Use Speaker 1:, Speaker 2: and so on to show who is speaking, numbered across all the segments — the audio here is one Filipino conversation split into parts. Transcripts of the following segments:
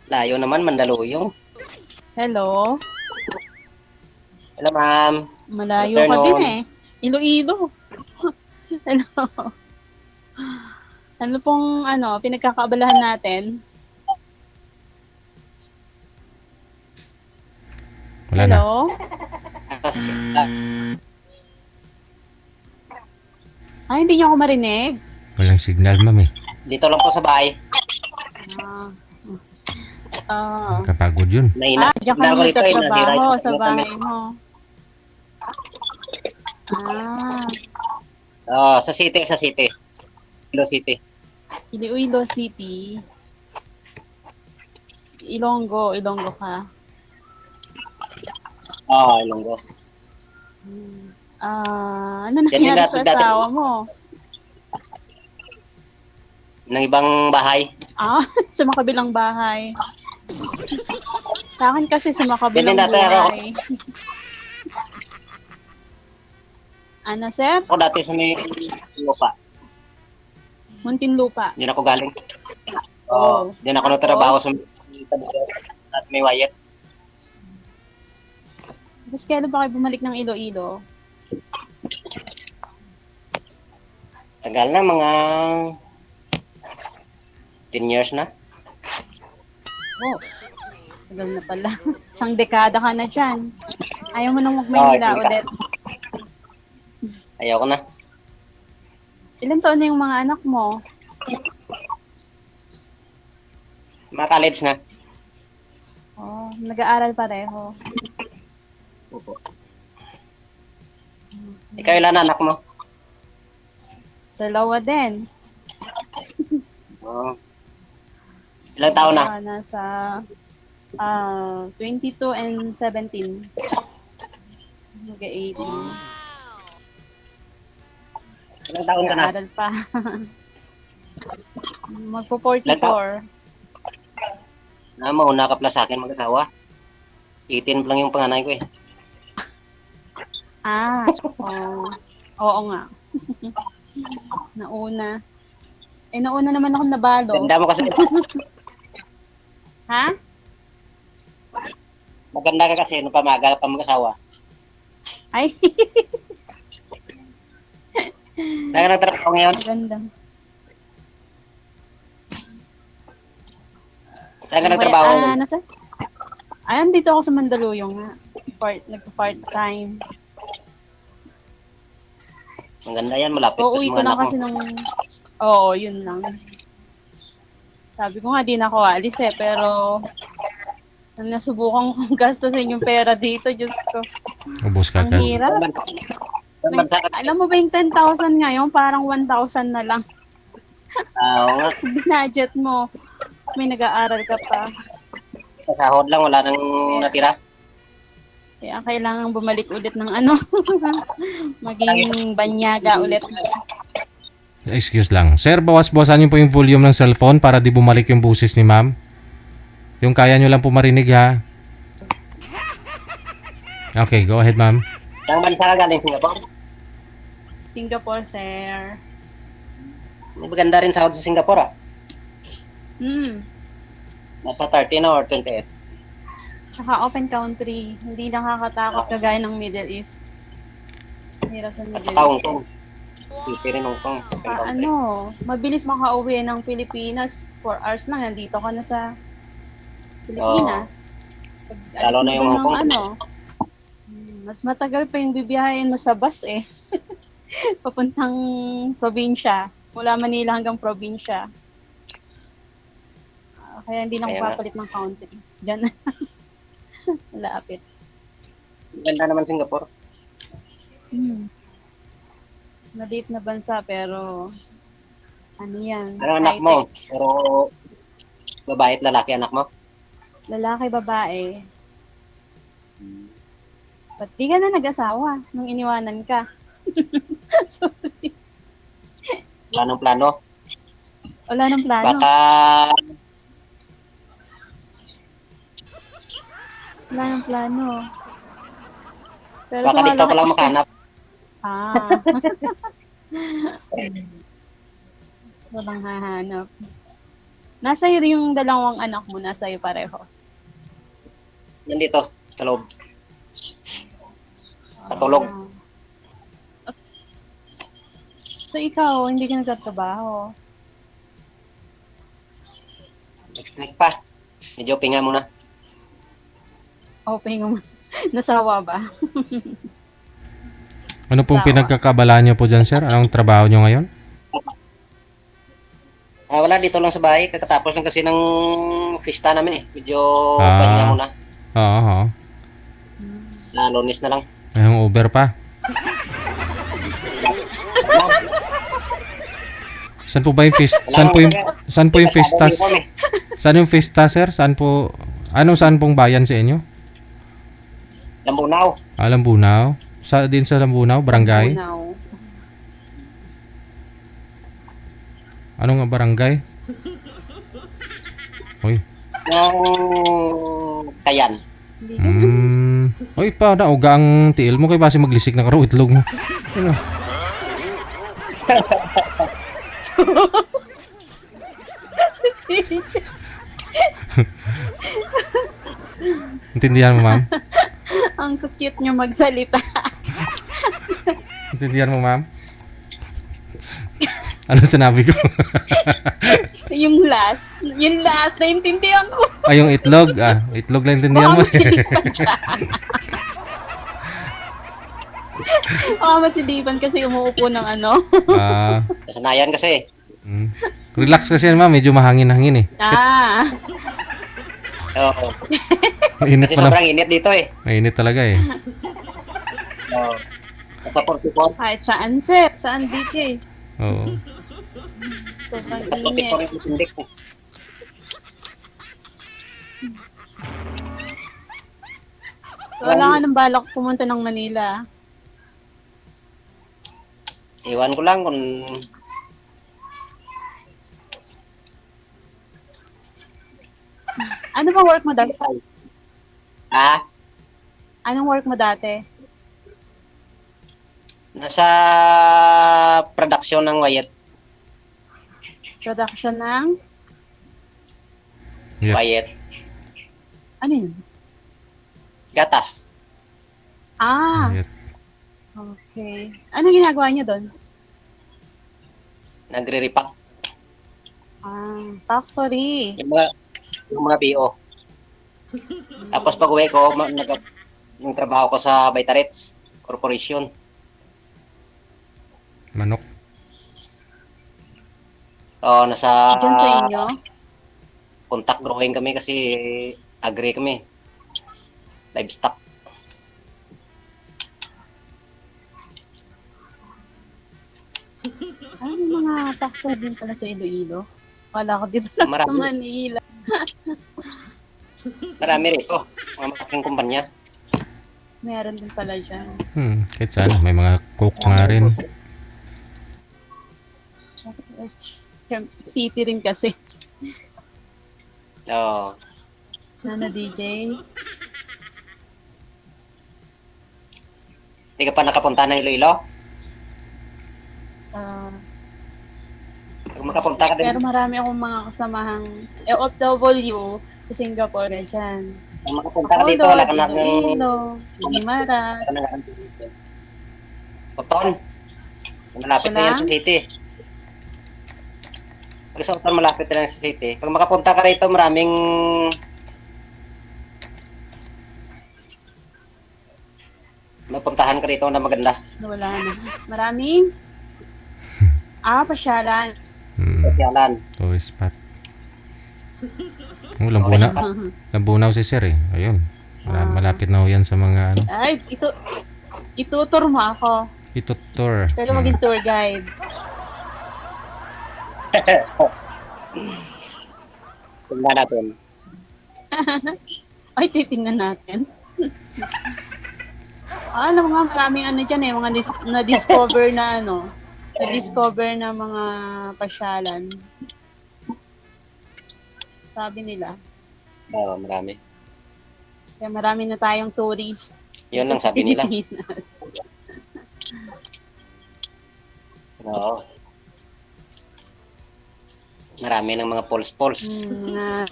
Speaker 1: Layo naman, Mandaluyong.
Speaker 2: Hello?
Speaker 1: Hello, ma'am. Good
Speaker 2: Malayo ka din
Speaker 1: afternoon.
Speaker 2: eh. Iloilo. Hello? Ano pong pinagkakaabalahan natin?
Speaker 1: Wala na.
Speaker 2: Hello? Ay, hindi niyo ako marinig.
Speaker 1: Walang signal, ma'am eh. Dito lang po sa bahay.
Speaker 2: Ah. Ah.
Speaker 1: Kapagod yun.
Speaker 2: Diyan ka
Speaker 1: Signal
Speaker 2: na
Speaker 1: ko dito eh. Nasira
Speaker 2: nagtatrabaho
Speaker 1: yung
Speaker 2: sa
Speaker 1: signal namin.
Speaker 2: bahay mo. Ah.
Speaker 1: Sa city, sa city. Hello, city.
Speaker 2: Iloilo City. Ilonggo ka.
Speaker 1: Ilonggo.
Speaker 2: Ano nangyari sa asawa mo?
Speaker 1: Ng ibang bahay.
Speaker 2: Sa makabilang bahay. Sa akin kasi sa makabilang
Speaker 1: Ganyan dati ako.
Speaker 2: buhay. Ano, sir?
Speaker 1: Ako dati sa may lupa.
Speaker 2: Muntinlupa.
Speaker 1: Diyan ako galing.
Speaker 2: Oh.
Speaker 1: Diyan ako nagtrabaho sa at may wayat.
Speaker 2: Tapos kailan pa kayo bumalik ng Iloilo?
Speaker 1: Tagal na, mga 10 years na.
Speaker 2: Oh, tagal na pala. Isang dekada ka na dyan. Ayaw mo nang mag-Maynila ulit.
Speaker 1: Ayaw ko na.
Speaker 2: Ilan taon na yung mga anak mo?
Speaker 1: Mga college na.
Speaker 2: Oh, nag-aaral pareho.
Speaker 1: Opo. Ikaw ilan anak mo?
Speaker 2: Dalawa din.
Speaker 1: Ilang taon na?
Speaker 2: Nasa 22 and 17. Mag-18.
Speaker 1: Ilang taon ka na?
Speaker 2: Nag-aaral pa. Magpo-44.
Speaker 1: Mauna ka pala sa akin mag-asawa. 18 pa lang yung panganay ko eh.
Speaker 2: Oo nga. Nauna. Nauna naman ako nabalo.
Speaker 1: Ganda mo kasi.
Speaker 2: Ha?
Speaker 1: Maganda ka kasi nung pamagal pa mag-asawa.
Speaker 2: Ay.
Speaker 1: Saan ka nagtrabaho ngayon?
Speaker 2: Maganda.
Speaker 1: Saan ka nagtrabaho ngayon?
Speaker 2: Nasa? Ayun, dito ako sa Mandaluyong nga. Nagpa-part-time.
Speaker 1: Maganda yan, malapit sa
Speaker 2: Uuwi ko
Speaker 1: mga
Speaker 2: lang
Speaker 1: anak mo.
Speaker 2: kasi Oo, yun lang. Sabi ko nga, di na ako alis eh. Pero, nasubukan kong gastusin yung pera dito, Diyos ko.
Speaker 1: Ubus ka
Speaker 2: Ang hirap. Alam mo ba yung 10,000 ngayon, parang 1,000 na lang.
Speaker 1: Oo nga.
Speaker 2: Budget mo. May nag-aaral ka pa.
Speaker 1: Sa sahod lang, wala nang natira.
Speaker 2: Kaya kailangan bumalik ulit ng maging banyaga ulit.
Speaker 3: Excuse lang. Sir, bawas-bawasan niyo po yung volume ng cellphone para di bumalik yung boses ni ma'am. Yung kaya niyo lang po marinig ha. Okay, go ahead ma'am.
Speaker 1: Saan bansa ka galing, Singapore?
Speaker 2: Singapore, sir.
Speaker 1: Maganda rin sahod sa Singapore ah. Nasa 13 or 28.
Speaker 2: Tsaka open country. Hindi nakakatakot kagaya ng Middle East. Hirap sa Middle
Speaker 1: Sa Hong
Speaker 2: East.
Speaker 1: Kong. City rin Hong Kong.
Speaker 2: Mabilis makauwi ng Pilipinas. 4 hours lang, nandito ka na sa Pilipinas.
Speaker 1: Lalo na yung Hong Kong.
Speaker 2: Mas matagal pa yung bibiyahin mo sa bus eh. Papuntang probinsya. Mula Manila hanggang probinsya. Kaya hindi na papalit ng country. Diyan na. Malapit.
Speaker 1: Ganda naman Singapore.
Speaker 2: Maliit na bansa pero ano yan?
Speaker 1: Ano anak mo? Pero babae at lalaki anak mo?
Speaker 2: Lalaki, babae. Ba't di ka na nag-asawa nung iniwanan ka? Sorry.
Speaker 1: Wala nang plano?
Speaker 2: Wala nang plano.
Speaker 1: Baka
Speaker 2: Wala nang plano. Pero
Speaker 1: baka dito pa lang makahanap.
Speaker 2: Walang hahanap. Nasa'yo yung dalawang anak mo, nasa'yo pareho.
Speaker 1: Nandito, sa loob. Patulog.
Speaker 2: Ah. So ikaw, hindi ka nagtatrabaho.
Speaker 1: Next week pa. Medyo pinga muna.
Speaker 2: O, pahinga mo. Nasawa ba?
Speaker 3: Ano pong
Speaker 2: Tawa.
Speaker 3: pinagkakabalaan nyo po dyan, sir? Anong trabaho nyo ngayon?
Speaker 1: Wala, dito lang sa bahay. Kakatapos lang kasi ng fiesta namin eh. Medyo
Speaker 3: Ah.
Speaker 1: pahinga muna.
Speaker 3: Oo, oo.
Speaker 1: Lunes na lang.
Speaker 3: Ngayong Uber pa. Saan po ba yung feast? Saan po yung fiesta? Saan yung fiesta, sir? Saan pong bayan sa inyo?
Speaker 1: Lambunaw.
Speaker 3: Lambunaw. Din sa Lambunaw, barangay.
Speaker 2: Now.
Speaker 3: Ano nga barangay? Hoy.
Speaker 1: Yung Kayan.
Speaker 3: Hoy pa na uga ang tiil mo kay base maglisik na karo itlog mo. Ano? Intindihan mo, ma'am?
Speaker 2: Ang cute niyo magsalita.
Speaker 3: Intindihan mo, ma'am? Ano sinabi ko?
Speaker 2: Yung last, naintindihan ko.
Speaker 3: Ay, yung itlog. Itlog lang intindihan mo.
Speaker 2: Masilipan kasi umuupo ng ano.
Speaker 1: Kasanayan kasi.
Speaker 3: Relax kasi yan, ma'am. Medyo mahangin-hangin eh.
Speaker 1: Oo.
Speaker 3: Mainit
Speaker 1: Kasi
Speaker 3: pa na.
Speaker 1: sobrang init dito eh.
Speaker 3: Mainit talaga eh.
Speaker 1: Oo. Sa Portipon.
Speaker 2: Kahit saan, sir. Saan, DJ?
Speaker 3: Oo.
Speaker 2: Sobrang
Speaker 1: Sa Portipon
Speaker 2: init.
Speaker 1: yung index eh.
Speaker 2: Wala ka ng balak pumunta ng Manila.
Speaker 1: Iwan ko lang kung
Speaker 2: Ano ba work mo dati? Anong work mo dati?
Speaker 1: nasa production ng Wyatt.
Speaker 2: Production ng?
Speaker 3: Yeah.
Speaker 1: Wyatt.
Speaker 2: Ano yun?
Speaker 1: Gatas.
Speaker 3: Ayat.
Speaker 2: Okay. Ano ginagawa niyo doon?
Speaker 1: Nagre-repack.
Speaker 2: Factory.
Speaker 1: Yung mga BO. Tapos pag uwi ko, yung trabaho ko sa Vitarets Corporation.
Speaker 3: Manok.
Speaker 1: So, nasa
Speaker 2: Diyan sa inyo?
Speaker 1: contact growing kami kasi agri kami. Livestock.
Speaker 2: May mga factory din pala sa Iloilo. Wala ko din pala sa
Speaker 1: Marami.
Speaker 2: Manila.
Speaker 1: Marami rito. Mga malaking kumpanya.
Speaker 2: Meron din pala dyan.
Speaker 3: Kahit saan. May mga cook nga rin.
Speaker 2: City rin kasi.
Speaker 1: Oo.
Speaker 2: Ano, DJ?
Speaker 1: Hindi ka pa nakapunta ng Iloilo? Kung makapunta ka din,
Speaker 2: Pero marami akong mga kasamahang OFW sa Singapore na dyan.
Speaker 1: kung makapunta ka dito, wala ka na ng
Speaker 2: Iloilo, Guimaras.
Speaker 1: Oton. Malapit na
Speaker 2: Wala?
Speaker 1: yan sa city. Pag sa Oton, malapit na yan sa city. Pag makapunta ka rito, maraming mapuntahan ka rito na maganda.
Speaker 2: Wala na. Maraming pasyalan.
Speaker 1: Pasyalan.
Speaker 3: Tourist spot. Lambunaw si sir eh. Ayun. Malapit na ho yan sa mga ano.
Speaker 2: Ay, itutur mo ako.
Speaker 3: Itutur.
Speaker 2: Pero maging tour guide.
Speaker 1: Tingnan natin.
Speaker 2: Ay, titingnan natin. Alam mo nga, maraming ano dyan eh, mga na-discover na ano, na-discover na mga pasyalan. Sabi nila.
Speaker 1: Oo, marami.
Speaker 2: Kaya marami na tayong tourist.
Speaker 1: Yun ang sabi nila.
Speaker 2: Pilipinas.
Speaker 1: Oo. Marami ng mga polls.
Speaker 2: Na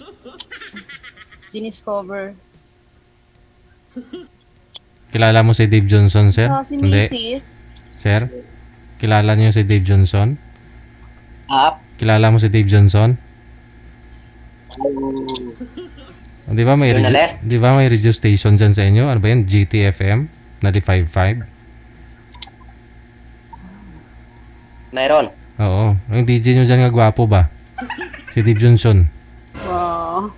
Speaker 2: diniscover.
Speaker 3: Kilala mo si Dave Johnson, sir?
Speaker 2: So, si
Speaker 3: Hindi.
Speaker 2: Mrs.
Speaker 3: Sir? Kilala niyo si Dave Johnson?
Speaker 1: Up.
Speaker 3: Kilala mo si Dave Johnson? Di ba may
Speaker 1: Journalist?
Speaker 3: di ba may radio station dyan sa inyo? Ano ba yan? GTFM? 95.5?
Speaker 1: Mayroon.
Speaker 3: Oo. Ang DJ nyo dyan nga gwapo ba? Si Dave Johnson.
Speaker 2: Wow.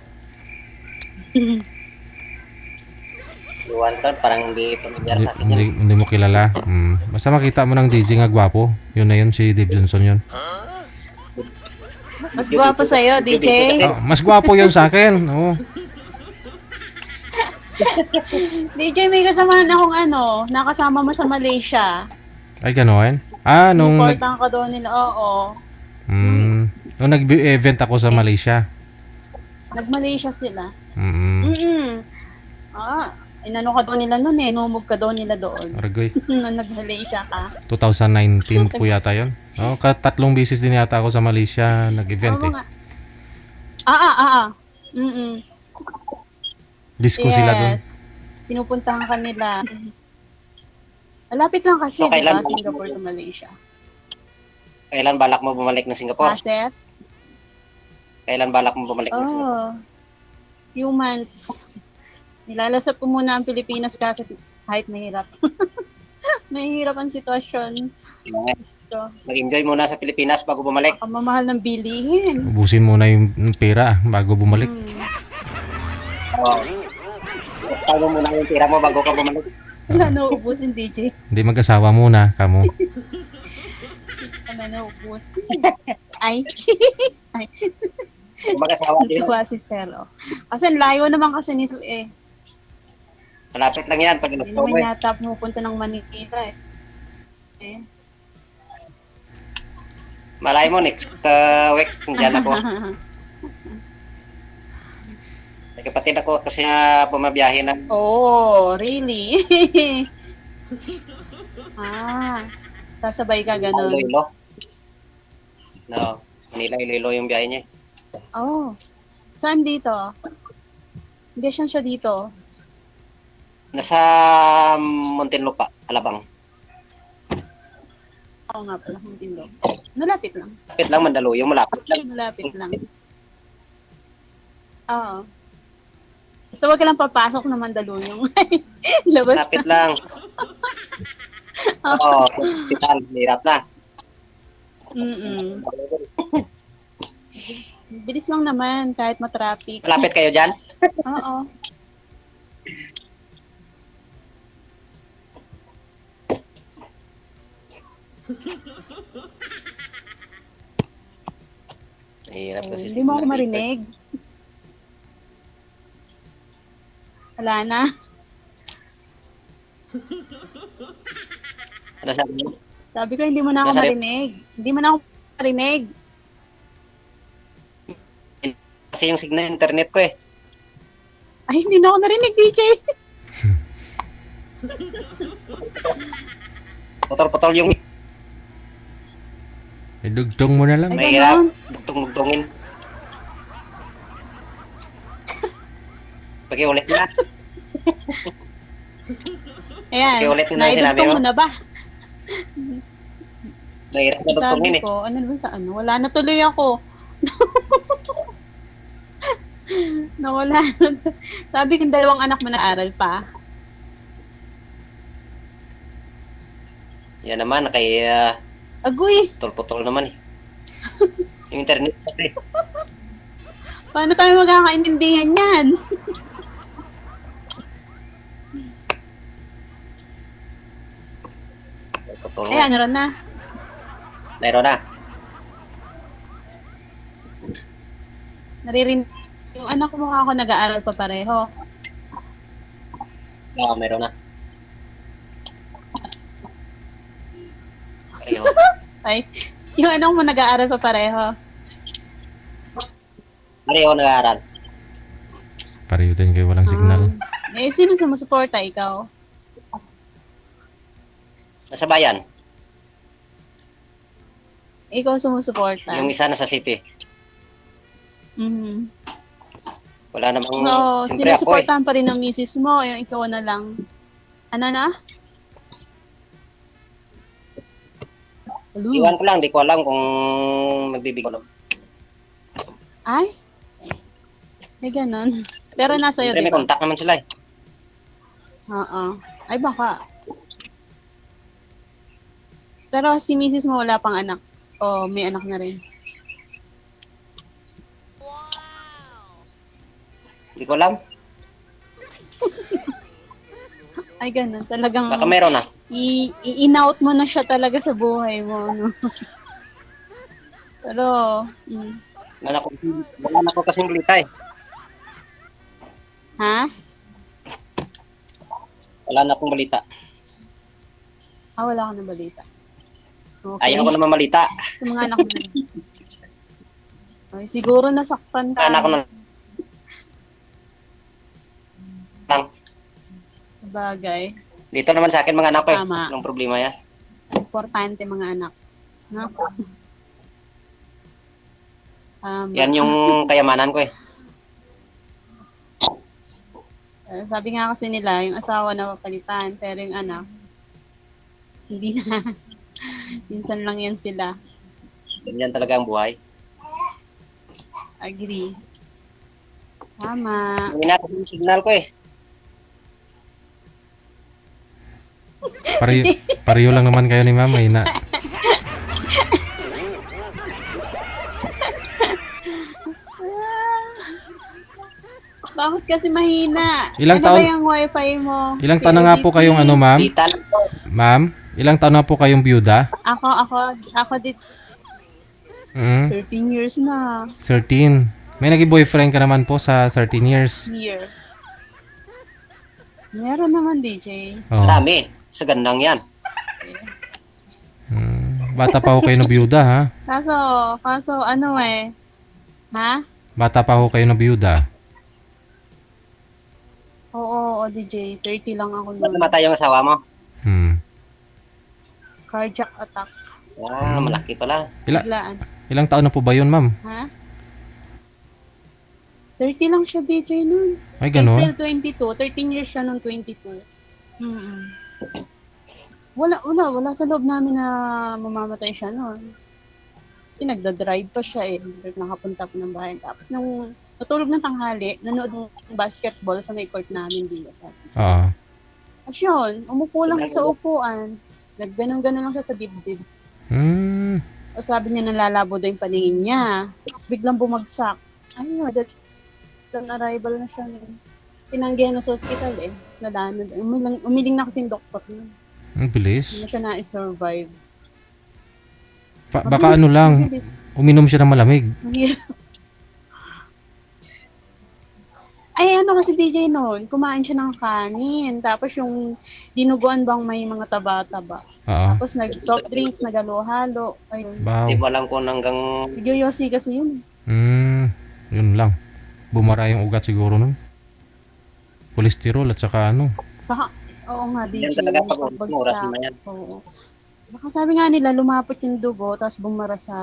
Speaker 1: Iwan doon, parang hindi pamilyar sa akin yan.
Speaker 3: Hindi mo kilala. Basta makita mo ng DJ nga gwapo. Yun na yun, si Dave Johnson yun.
Speaker 2: Mas gwapo sa'yo, DJ.
Speaker 3: Oh, mas gwapo yun sa akin. Oo.
Speaker 2: DJ, may kasamahan akong nakasama mo sa Malaysia.
Speaker 3: Ay, gano'n? Nung
Speaker 2: Sinuportahan ka doon nila, oo.
Speaker 3: nung nag-event ako sa Malaysia.
Speaker 2: Nag-Malaysia sila.
Speaker 3: Mm.
Speaker 2: Inano ka doon nila noon numog ka doon nila doon.
Speaker 3: Aragoy.
Speaker 2: Nung nag-Malaysia ka.
Speaker 3: 2019 po yata yun. Oh, tatlong beses din yata ako sa Malaysia nag-event
Speaker 2: Oo
Speaker 3: eh.
Speaker 2: nga. Mm-mm.
Speaker 3: Disco sila doon.
Speaker 2: Pinupuntahan ka nila. Malapit lang kasi,
Speaker 1: So,
Speaker 2: di
Speaker 1: kailan-
Speaker 2: ba? Singapore to Malaysia.
Speaker 1: Kailan balak mo bumalik ng Singapore?
Speaker 2: Asset?
Speaker 1: Kailan balak mo bumalik ng Singapore?
Speaker 2: Few months. Nilalasap ko muna ang Pilipinas kasi kahit mahirap. Mahirap ang sitwasyon. Gusto.
Speaker 1: Mag-enjoy muna sa Pilipinas bago bumalik.
Speaker 2: Ang mamahal ng bilihin.
Speaker 3: Ubusin muna yung pera bago bumalik.
Speaker 1: Oo. Tayo muna yung tira mo bago ka bumalik.
Speaker 2: Wala nauubusin, DJ.
Speaker 3: Hindi mag-asawa muna, kamo.
Speaker 2: Wala naubus. Ay. Ay.
Speaker 1: Mag-asawa din.
Speaker 2: Natuwa si Celo. Kasi ang layo naman kasi ni Celo
Speaker 1: Malapit lang yan pag
Speaker 2: Hindi
Speaker 1: inusto mo
Speaker 2: naman yata pupunta ng Manila
Speaker 1: Malay mo, next week, dyan ako. May kapatid ako kasi bumabiyahe na.
Speaker 2: Oh, really? Sasabay ka ganun.
Speaker 1: Iloilo. No, Manila, Iloilo yung biyahe niya.
Speaker 2: Oh, saan dito? Hindi siya dito.
Speaker 1: Nasa Muntinlupa, Alabang.
Speaker 2: Oo nga pala, Muntinlupa. Malapit lang.
Speaker 1: Malapit lang, Mandaluyong, malapit lang.
Speaker 2: Malapit lang. Oo. Basta wag ka lang papasok na Mandaluyong. Labas
Speaker 1: Malapit
Speaker 2: na.
Speaker 1: lang. Oo, hospital, hirap na.
Speaker 2: Mm-mm. Bilis lang naman kahit matraffic.
Speaker 1: Malapit kayo dyan?
Speaker 2: Oo.
Speaker 1: Hirap kasi.
Speaker 2: Hindi mo ako marinig. Wala na.
Speaker 1: Ano sabi mo?
Speaker 2: Sabi ko, hindi mo na ako
Speaker 1: Nasari-
Speaker 2: marinig. Hindi mo na ako marinig.
Speaker 1: Kasi yung signal internet ko eh.
Speaker 2: Ay, hindi na ako narinig, DJ.
Speaker 1: Putol-putol yung
Speaker 3: Idugtong mo na lang.
Speaker 2: Ay,
Speaker 1: mahirap.
Speaker 2: ganon.
Speaker 1: Bugtong-bugtongin. Pakiulit na.
Speaker 2: Ayan,
Speaker 1: Okay, ulit mo na yung sinabi
Speaker 2: naidugtong
Speaker 1: mo.
Speaker 2: mo na ba?
Speaker 1: Mahirap na dugtongin
Speaker 2: Sabi
Speaker 1: eh.
Speaker 2: ko, ano ba sa ano? Wala na tuloy ako. Nawala na. Sabi ko, dalawang anak mo na-aral pa.
Speaker 1: Yan naman, kay
Speaker 2: Agoy,
Speaker 1: putol-putol naman eh. Yung internet kasi.
Speaker 2: paano tayo magkakaintindihan yan?
Speaker 1: Putol
Speaker 2: Ayan, naroon na.
Speaker 1: Meron na.
Speaker 2: Naririnig. Yung anak mo ako nag-aaral pa pareho.
Speaker 1: Oo, meron na. Pareho.
Speaker 2: Ay, yung anak mo nag-aaral pa pareho.
Speaker 1: Pareho nag-aaral.
Speaker 3: Pareho din kayo walang signal.
Speaker 2: Sino sumusuporta? Ikaw?
Speaker 1: Nasa bayan.
Speaker 2: Ikaw sumusuporta?
Speaker 1: Yung isa nasa city.
Speaker 2: Mhm.
Speaker 1: Wala namang,
Speaker 2: So,
Speaker 1: siyempre ako eh.
Speaker 2: sinusuportahan pa rin ng misis mo, yung ikaw na lang. Ano na? Hello?
Speaker 1: Iwan ko lang, di ko alam kung magbibigay ko lang.
Speaker 2: Ay? May ganun. Pero nasa iyo,
Speaker 1: Siyempre
Speaker 2: di
Speaker 1: may
Speaker 2: ba?
Speaker 1: contact naman sila eh.
Speaker 2: Oo. Ay, baka. Pero si misis mo wala pang anak. O may anak na rin.
Speaker 1: Di ko alam.
Speaker 2: Ay, ganun. Talagang
Speaker 1: Baka meron na.
Speaker 2: i-in-out mo na siya talaga sa buhay mo. No? Pero,
Speaker 1: Wala na ko kasing balita eh.
Speaker 2: ha?
Speaker 1: Wala na akong balita.
Speaker 2: Ah, wala ka na balita. Okay.
Speaker 1: Ayaw ko naman malita.
Speaker 2: Sa mga anak mo. Ay, siguro nasaktan ka.
Speaker 1: Anak ko na lang.
Speaker 2: Bagay.
Speaker 1: Dito naman sa akin mga anak ko eh.
Speaker 2: Tama.
Speaker 1: Anong problema yan?
Speaker 2: Importante mga anak. No?
Speaker 1: Yan yung kayamanan ko eh.
Speaker 2: Sabi nga kasi nila, yung asawa na papalitan, pero yung anak, hindi na. Minsan lang yan sila.
Speaker 1: Ganyan talaga ang buhay.
Speaker 2: Agree. Tama.
Speaker 1: Hindi na yung signal ko eh.
Speaker 3: Pareho lang naman kayo ni ma'am. Mahina.
Speaker 2: Bakit kasi mahina?
Speaker 3: Ilang
Speaker 2: ano
Speaker 3: taon-
Speaker 2: ba yung wifi mo?
Speaker 3: Ilang taon na nga po
Speaker 2: PLDT?
Speaker 3: kayong ano, ma'am?
Speaker 1: Dita lang po.
Speaker 3: Ma'am, ilang taon na po kayong byuda?
Speaker 2: Ako dito,
Speaker 3: Mm,
Speaker 2: 13 years na.
Speaker 3: 13. May naging boyfriend ka naman po sa 13 years.
Speaker 2: Year. Meron naman, DJ.
Speaker 3: Oh.
Speaker 1: Dami. Sa gandang yan.
Speaker 3: Bata pa ho kayo na byuda, ha?
Speaker 2: Kaso ano eh. Ha?
Speaker 3: Bata pa ho kayo na byuda.
Speaker 2: Oo, DJ. 30 lang ako
Speaker 1: Ba't
Speaker 2: nun.
Speaker 1: namatay yung asawa mo?
Speaker 2: Cardiac attack.
Speaker 1: Ah, malaki pala.
Speaker 2: Biglaan.
Speaker 3: Ilang taon na po ba yun, ma'am?
Speaker 2: Ha? 30 lang siya, DJ, nun.
Speaker 3: Ay, ganon.
Speaker 2: April 22. 13 years siya nung 22. Mm-mm. Wala sa loob namin na mamamatay siya nun. Kasi nagda-drive pa siya eh. Nakapunta po ng bahay. Tapos nung natulog ng tanghali, nanood ng basketball sa may court namin dito.
Speaker 3: Oo.
Speaker 2: Tapos yun, umupo lang siya sa upuan. Nagganong-ganon lang siya sa dibdib.
Speaker 3: Hmm.
Speaker 2: Tapos sabi niya nalalabo daw yung paningin niya. Tapos biglang bumagsak. Ay, on arrival na siya. Tinanggihan na sa hospital eh. Nadaan na. Umiling na kasing doktor niya.
Speaker 3: Ang
Speaker 2: Hindi
Speaker 3: bilis.
Speaker 2: na siya na-survive.
Speaker 3: Baka ano lang, uminom siya ng malamig.
Speaker 2: Ay, ano kasi DJ noon, kumain siya ng kanin. Tapos yung dinuguan bang may mga taba-taba.
Speaker 3: Oo.
Speaker 2: Tapos nag-soft drinks, nag-halo-halo. Ayun.
Speaker 1: Hindi
Speaker 3: Wow.
Speaker 1: mo alam kung hanggang
Speaker 2: Yoyosi kasi yun.
Speaker 3: Yun lang. Bumara yung ugat siguro nun. Kolesterol at saka ano.
Speaker 2: Baka, oo nga,
Speaker 1: yan
Speaker 2: DJ.
Speaker 1: talaga pag oras
Speaker 2: Pagbagsak.
Speaker 1: na yan.
Speaker 2: Oo. Baka sabi nga nila, lumapot yung dugo, tapos bumara sa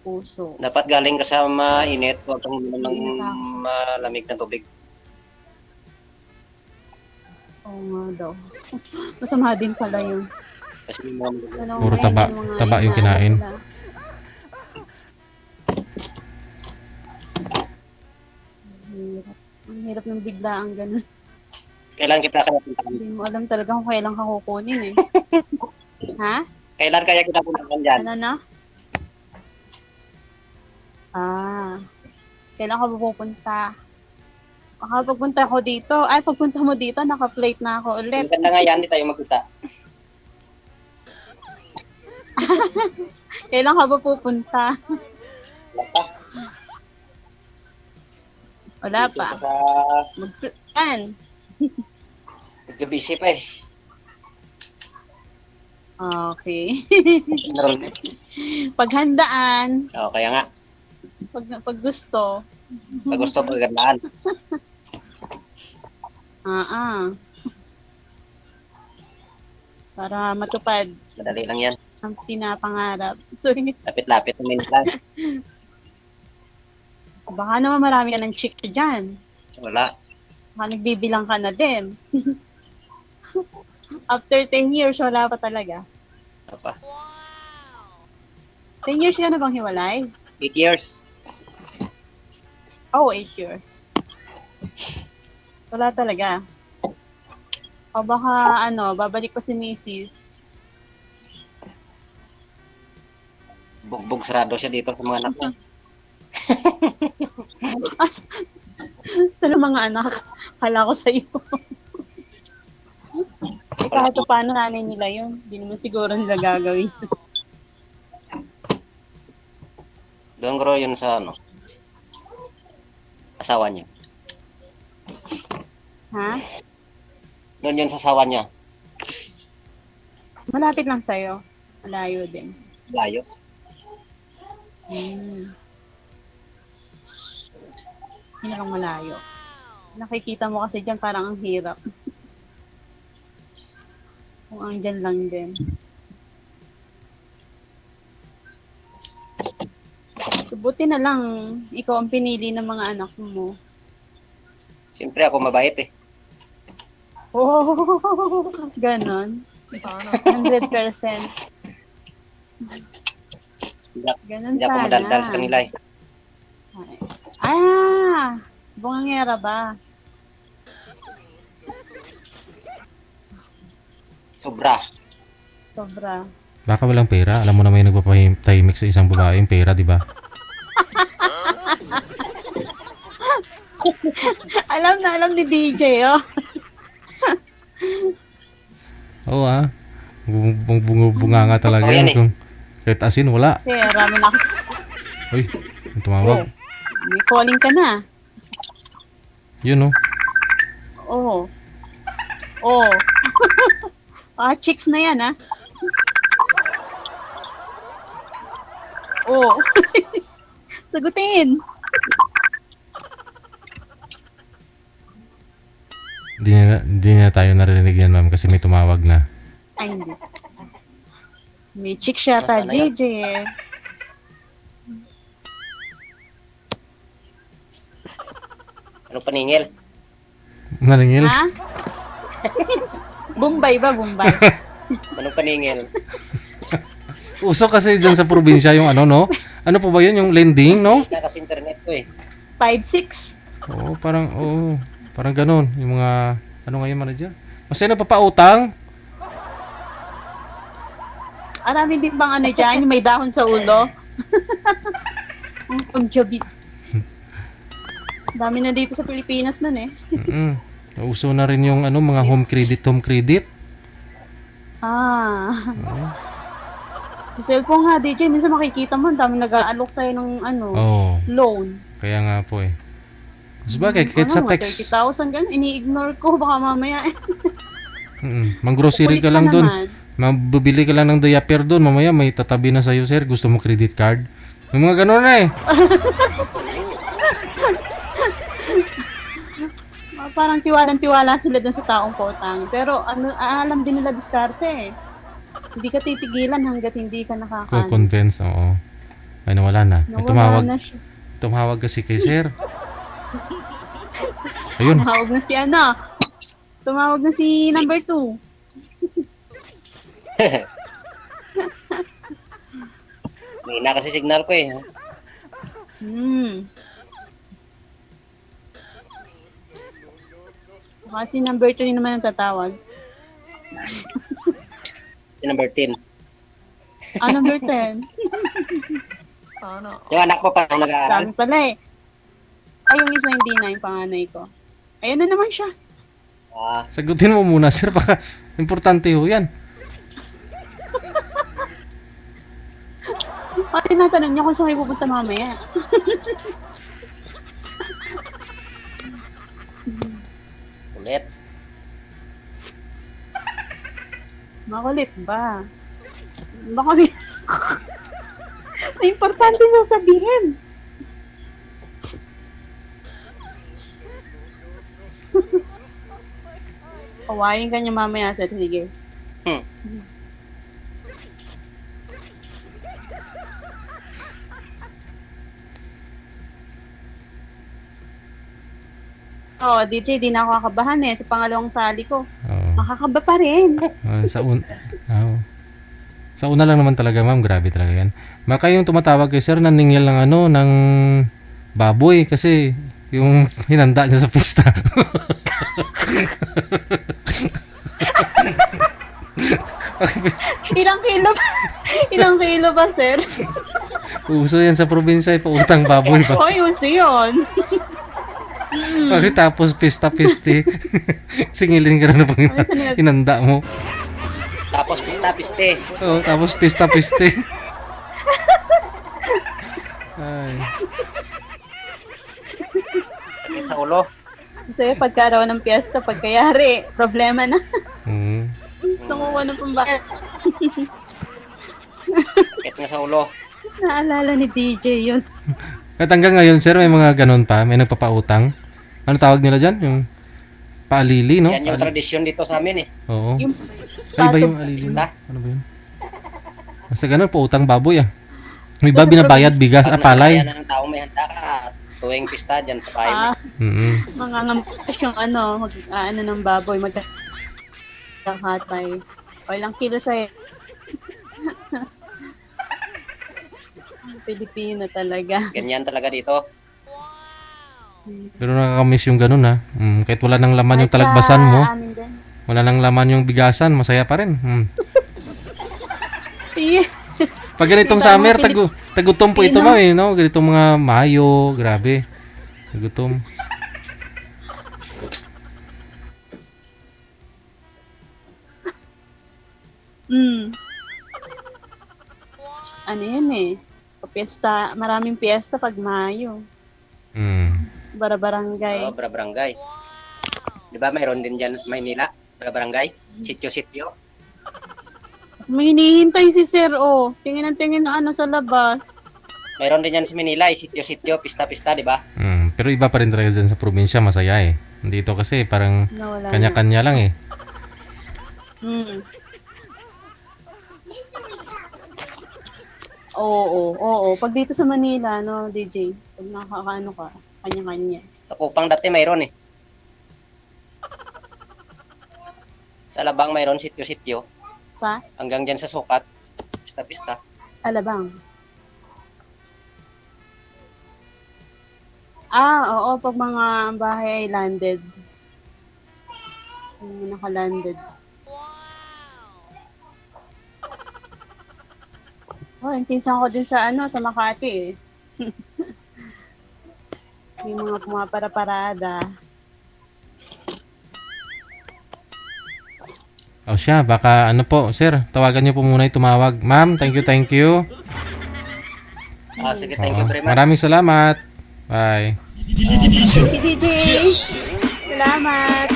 Speaker 2: puso.
Speaker 1: Dapat galing ka sa mainit, huwag kang uminom ng malamig na tubig.
Speaker 2: Oo nga daw. Masama din pala yun.
Speaker 1: Kasi yung mga
Speaker 2: Ano,
Speaker 3: Puro
Speaker 2: ngayon,
Speaker 3: taba.
Speaker 2: yung mga
Speaker 3: Taba yung
Speaker 2: inaano
Speaker 3: kinain.
Speaker 2: nila. Ang hirap ng biglaang ganun.
Speaker 1: kailan kita kaya puntahan?
Speaker 2: Hindi mo alam talaga kung kailan ka kukunin eh. Ha?
Speaker 1: Kailan kaya kita puntahan dyan?
Speaker 2: Ano na? Kailan ka pupunta? Baka pagpunta ko dito, pagpunta mo dito, naka-plate na ako ulit.
Speaker 1: Ang ganda nga yan, di tayo magkita.
Speaker 2: Kailan ka ba pupunta?
Speaker 1: Wala pa.
Speaker 2: Wala
Speaker 1: Dito
Speaker 2: pa.
Speaker 1: Sa
Speaker 2: Mag-plan.
Speaker 1: busy pa eh.
Speaker 2: Okay.
Speaker 1: Enroll.
Speaker 2: Paghandaan,
Speaker 1: Oo, kaya nga.
Speaker 2: pag gusto.
Speaker 1: Pag gusto pagandaan.
Speaker 2: Para matupad
Speaker 1: Madali lang yan.
Speaker 2: ang pinapangarap. Sorry.
Speaker 1: Lapit-lapit, 2 minutes lang.
Speaker 2: Baka naman marami ka ng chick dyan.
Speaker 1: Wala.
Speaker 2: Baka nagbibilang ka na din. After 10 years, wala pa talaga.
Speaker 1: Ano pa?
Speaker 2: 10 years ka na bang hiwalay?
Speaker 1: 8 years.
Speaker 2: Oh, 8 years. Wala talaga. O baka, babalik pa si Mrs.
Speaker 1: Bugbog sarado siya dito sa mga anak niya.
Speaker 2: Sa mga anak, kala ko sa iyo. Kahit pa paano nanay nila yun, hindi naman siguro nila gagawin.
Speaker 1: Doon ko yun sa asawa niya.
Speaker 2: Ha?
Speaker 1: Doon yun sa asawa niya.
Speaker 2: Malapit lang sa'yo. Malayo din.
Speaker 1: Layo.
Speaker 2: Hmm. Hindi lang malayo. Nakikita mo kasi dyan parang ang hirap. Kung andyan lang din. So, buti na lang ikaw ang pinili ng mga anak mo.
Speaker 1: Siyempre ako mabait eh.
Speaker 2: Oh, ganon. 100%. Ganon
Speaker 1: Hindi ako
Speaker 2: sana.
Speaker 1: madaldal sa kanila eh.
Speaker 2: Bungangera ba?
Speaker 1: Sobra.
Speaker 2: Sobra.
Speaker 3: Baka walang pera. Alam mo na may nagpapahimik sa isang babae yung pera, di ba?
Speaker 2: Alam ni DJ, oh.
Speaker 3: Oo Bunga nga talaga
Speaker 1: Totoo
Speaker 3: yan.
Speaker 1: yan eh.
Speaker 3: Kung kahit asin, wala.
Speaker 2: Kasi rami na ako.
Speaker 3: Uy, may tumawag.
Speaker 2: May calling ka na.
Speaker 3: Yun
Speaker 2: Oh. Oh. Chicks na yan, ah. Oh. Sagutin.
Speaker 3: Hindi na tayo narinig yan, ma'am, kasi may tumawag na.
Speaker 2: Ay, hindi. May chicks yata,
Speaker 1: Nasaan na yan?
Speaker 2: DJ, eh.
Speaker 1: Ano paningil?
Speaker 3: Naringil?
Speaker 2: Ha? Bombay ba? Bombay.
Speaker 1: Ano paningil?
Speaker 3: Uso kasi dyan sa probinsya yung no? Ano po ba yun? Yung lending, no?
Speaker 1: Na kasi internet ko eh.
Speaker 2: 5-6.
Speaker 3: Parang ganun. Yung mga, ngayon manager? Kasi papautang?
Speaker 2: Arami din bang dyan, yung may dahon sa ulo? Ang pangjabi. Dami na dito sa Pilipinas nun eh.
Speaker 3: Uso na rin yung mga home credit.
Speaker 2: Sa cellphone nga, DJ, minsan makikita mo, dami nag-aalok sa'yo ng loan.
Speaker 3: Kaya nga po eh. Sabagay, kahit sa
Speaker 2: mga
Speaker 3: text.
Speaker 2: 30,000 ganun, ini-ignore ko, baka mamaya eh.
Speaker 3: Mang-grocery
Speaker 2: Kukulit
Speaker 3: ka lang doon.
Speaker 2: naman.
Speaker 3: Mabibili ka lang ng diaper doon. Mamaya may tatabi na sa'yo, sir. Gusto mo credit card? May mga ganun na eh.
Speaker 2: Parang tiwalang-tiwala sila dun sa taong pautangin. Pero alam din nila diskarte eh. Hindi ka titigilan hanggat hindi ka nakakaano.
Speaker 3: Convince, oo. Ay, nawala na. May
Speaker 2: Nawala na siya.
Speaker 3: tumawag kasi kay sir. Ayun.
Speaker 2: Tumawag na si Tumawag na si number 2.
Speaker 1: May na kasi signal ko eh.
Speaker 2: Kasi number 3 naman ang tatawag.
Speaker 1: Si number 10.
Speaker 2: Number 10.
Speaker 1: Yung anak mo parang nag-aaral.
Speaker 2: Dami pala eh. Ay, yung isa hindi na yung panganay ko. Ayun na naman siya.
Speaker 3: Sagutin mo muna, sir. Baka importante ho yan.
Speaker 2: Tinatanong niya kung saan kayo pupunta mamaya.
Speaker 1: Ulit.
Speaker 2: Makulit ba? Baka may importante na sabihin. Kawain ka niya mamaya, sir. Sige. DJ, di na ako kakabahan eh. Sa pangalawang sali ko.
Speaker 3: Oo.
Speaker 2: Makakaba pa rin.
Speaker 3: Oo. Sa una lang naman talaga, ma'am. Grabe talaga yan. Baka yung tumatawag kay sir, naningil ng ng baboy kasi yung hinanda niya sa pista.
Speaker 2: Ilang kilo ba? Ilang kilo ba, sir?
Speaker 3: Uso yan sa probinsya, pautang baboy pa.
Speaker 2: Hoy, uso yun.
Speaker 3: Bakit tapos pista-pisti? Singilin ka na ng hinanda mo.
Speaker 1: Tapos pista-piste.
Speaker 3: Oo, tapos pista-pisti. Ay.
Speaker 1: Sakit sa ulo.
Speaker 2: Kasi pagkaraw ng piyesta, pagkayari, problema na.
Speaker 3: Mm.
Speaker 2: Gusto ko ng pambayad.
Speaker 1: Sakit nga sa ulo.
Speaker 2: Naalala ni DJ yun.
Speaker 3: At hanggang ngayon, sir, may mga ganun pa. May nagpapautang. Ano tawag nila dyan? Yung paalili, no?
Speaker 1: Yan yung tradisyon dito sa amin eh.
Speaker 3: Oo.
Speaker 2: Yung
Speaker 3: Ay, ba yung
Speaker 2: pato-
Speaker 3: alili?
Speaker 1: Pista.
Speaker 3: Ano ba yun? Basta ganun, pautang baboy ah. May iba binabayad bigas,
Speaker 1: Pag
Speaker 3: palay.
Speaker 1: nakakaya na ng taong may handa ka, tuwing pista dyan sa bahay mo.
Speaker 2: Mga ngampas yung ano ng baboy, magkakatay. O ilang kilo sa'yo. Pilipino talaga.
Speaker 1: Ganyan talaga dito.
Speaker 3: Pero nakakamiss yung ganun ha. Kahit wala nang laman yung
Speaker 2: At sa
Speaker 3: talagbasan mo,
Speaker 2: amin din.
Speaker 3: wala nang laman yung bigasan, masaya pa rin.
Speaker 2: Yeah.
Speaker 3: Pag ganitong
Speaker 2: Iba
Speaker 3: summer,
Speaker 2: mga
Speaker 3: tagutom po ito ma'am eh, no? Ganitong mga Mayo, grabe. Tagutom.
Speaker 2: Ano yan eh. Piyesta, maraming piyesta pag Mayo. Barabarangay.
Speaker 1: Oo, Barangay. Di ba mayroon din dyan sa Maynila? Barangay? Sityo-sityo?
Speaker 2: May hinihintay si Sir O. Tingin ang tingin na ano sa labas.
Speaker 1: Mayroon din yan sa Manila, sityo-sityo, pista-pista, di ba?
Speaker 3: Pero iba pa rin talaga dyan sa probinsya, masaya eh. Dito kasi parang
Speaker 2: Nawala na.
Speaker 3: kanya-kanya lang eh.
Speaker 2: Oo. Pag dito sa Manila, no, DJ, pag nakakaano ka, kanya-kanya.
Speaker 1: Sa Kupang dati mayroon eh. Sa Labang mayroon sityo-sityo.
Speaker 2: Sa
Speaker 1: Hanggang dyan sa Sukat, pista-pista.
Speaker 2: Alabang. Oo, pag mga bahay ay landed. Yung naka-landed. Yung pinsan ko din sa sa Makati eh. Yung mga pumapara-parada.
Speaker 3: O siya, baka ano po, sir, tawagan niyo po muna yung tumawag. Ma'am, thank you.
Speaker 1: Sige, thank you very much.
Speaker 3: Maraming salamat. Bye.
Speaker 2: Si DJ! Salamat!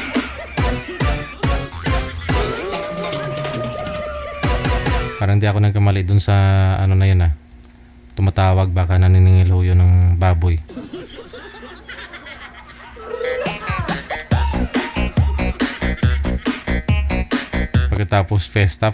Speaker 3: Parang di ako nagkamali dun sa ano na yun ah. Tumatawag, baka naniningil ho yun ng baboy. Pagkatapos festa.